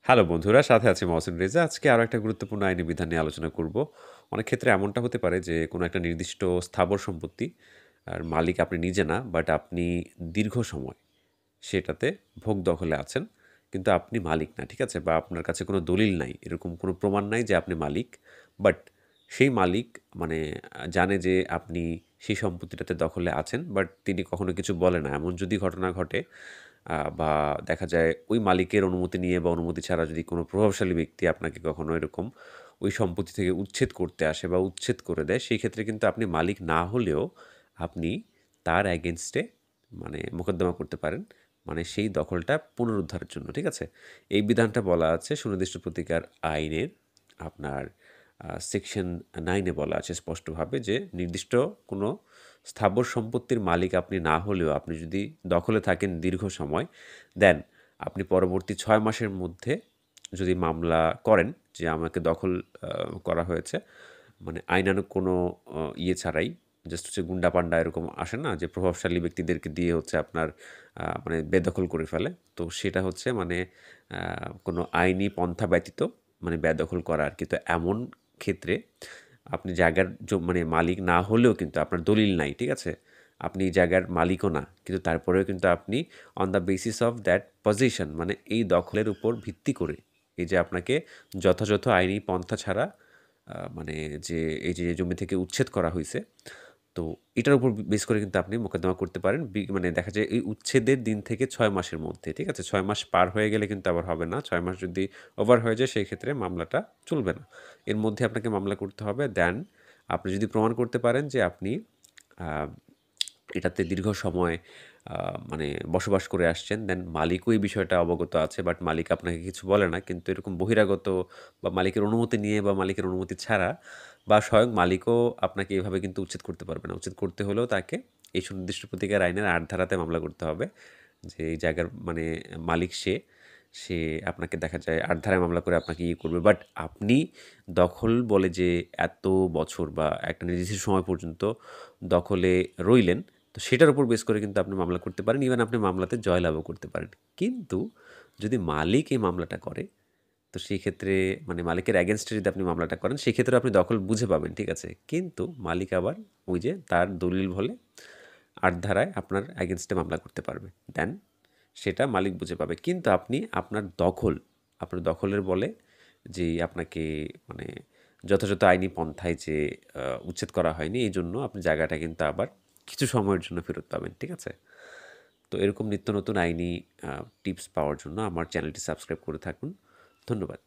Hello বন্ধুরা, সাথে আছি মহসিন রেজা। আজকে আরো একটা গুরুত্বপূর্ণ আইনি বিধান নিয়ে আলোচনা করব। অনেক ক্ষেত্রে এমনটা হতে পারে যে কোনো একটা নির্দিষ্ট স্থাবর সম্পত্তি আর মালিক আপনি নিজে না, বাট আপনি দীর্ঘ সময় সেটাতে ভোগ দখলে আছেন। কিন্তু আপনি মালিক না, ঠিক আছে? বা আপনার কাছে কোনো দলিল নাই, এরকম কোনো প্রমাণ নাই যে আপনি মালিক। বাট সেই মালিক মানে জানে যে আপনি সেই সম্পত্তিটাতে দখলে আছেন, বাট তিনি কখনো কিছু বলে না। এমন যদি ঘটনা ঘটে বা দেখা যায় ওই মালিকের অনুমতি নিয়ে বা অনুমতি ছাড়া যদি কোনো প্রভাবশালী ব্যক্তি আপনাকে কখনো এরকম ওই সম্পত্তি থেকে উচ্ছেদ করতে আসে বা উচ্ছেদ করে দেয়, সেই ক্ষেত্রে কিন্তু আপনি মালিক না হলেও আপনি তার এগেইনস্টে মানে মোকদ্দমা করতে পারেন। মানে সেই দখলটা পুনরুদ্ধারের জন্য, ঠিক আছে? এই বিধানটা বলা আছে সুনির্দিষ্ট প্রতিকার আইনের আপনার সেকশন 9 এ বলা আছে স্পষ্টভাবে যে নির্দিষ্ট কোনো স্থাবর সম্পত্তির মালিক আপনি না হলেও আপনি যদি দখলে থাকেন দীর্ঘ সময়, দেন আপনি পরবর্তী ৬ মাসের মধ্যে যদি মামলা করেন যে আমাকে দখল করা হয়েছে, মানে আইনানুগ কোনো ইয়ে ছাড়াই, জাস্ট হচ্ছে গুন্ডা-পান্ডা এরকম আসে না? যে প্রভাবশালী ব্যক্তিদেরকে দিয়ে হচ্ছে আপনার মানে বেদখল করে ফেলে। তো সেটা হচ্ছে মানে আ কোনো আইনি পন্থা ব্যতীত মানে বেদখল করা আরকি। তো এমন ক্ষেত্রে আপনি জায়গার মানে মালিক না হলেও কিন্তু আপনার দলিল নাই, ঠিক আছে? আপনি এই জায়গার মালিকও না। কিন্তু তারপরেও কিন্তু আপনি on the basis of that position মানে এই দখলের উপর ভিত্তি করে এই যে আপনাকে যথাযথ আইনি পন্থা ছাড়া মানে যে এই যে জমি থেকে উচ্ছেদ করা হইছে, তো এটার উপর বেস করে কিন্তু আপনি মোকদ্দমা করতে পারেন। মানে দেখা যায় এই উচ্ছেদের দিন থেকে ৬ মাসের মধ্যে, ঠিক আছে? ৬ মাস পার হয়ে গেলে কিন্তু আবার হবে না। ৬ মাস যদি ওভার হয়ে যায় সেই ক্ষেত্রে মামলাটা চলবে না। এর মধ্যে আপনাকে মামলা করতে হবে। দেন আপনি যদি প্রমাণ করতে পারেন যে আপনি আ এটাতে দীর্ঘ সময় আ মানে বসবাস করে আসছেন, দেন মালিকও এই বিষয়টা অবগত আছে। বাট মালিক আপনাকে কিছু বলে না। কিন্তু এরকম বহিরাগত বা মালিকের অনুমতি নিয়ে বা মালিকের অনুমতি ছাড়া বা স্বয়ং মালিকও আপনাকে এভাবে কিন্তু উচ্ছেদ করতে পারবে না। উচ্ছেদ করতে হলেও তাকে এই সুনির্দিষ্ট প্রতিকার আইনের ৮ ধারাতে মামলা করতে হবে। যে এই জায়গার মানে মালিক সে, সে আপনাকে দেখা যায় ৮ ধারায় মামলা করে আপনাকে ইয়ে করবে। বাট আপনি দখল বলে যে এত বছর বা একটা নির্দিষ্ট সময় পর্যন্ত দখলে রইলেন, তো সেটার উপর বেস করে কিন্তু আপনি মামলা করতে পারেন। ইভেন আপনি মামলাতে জয়লাভও করতে পারেন। কিন্তু যদি মালিক এই মামলাটা করে, তো সেই ক্ষেত্রে মানে মালিকের এগেইনস্ট এ যদি আপনি মামলাটা করেন, সেক্ষেত্রে আপনি দখল বুঝে পাবেন, ঠিক আছে? কিন্তু মালিক আবার ওই যে তার দলিল বলে ৮ ধারায় আপনার এগেইনস্ট এ মামলা করতে পারবে। দেন সেটা মালিক বুঝে পাবে। কিন্তু আপনি আপনার দখলের বলে যেই আপনাকে মানে যথাযথ আইনি পন্থায় যে উচ্ছেদ করা হয়নি, এইজন্য আপনি জায়গাটা কিন্তু আবার কিছু সময়ের জন্য ফেরত পাবেন, ঠিক আছে? তো এরকম নিত্য নতুন আইনি টিপস পাওয়ার জন্য আমার চ্যানেলটি সাবস্ক্রাইব করে থাকুন। ধন্যবাদ।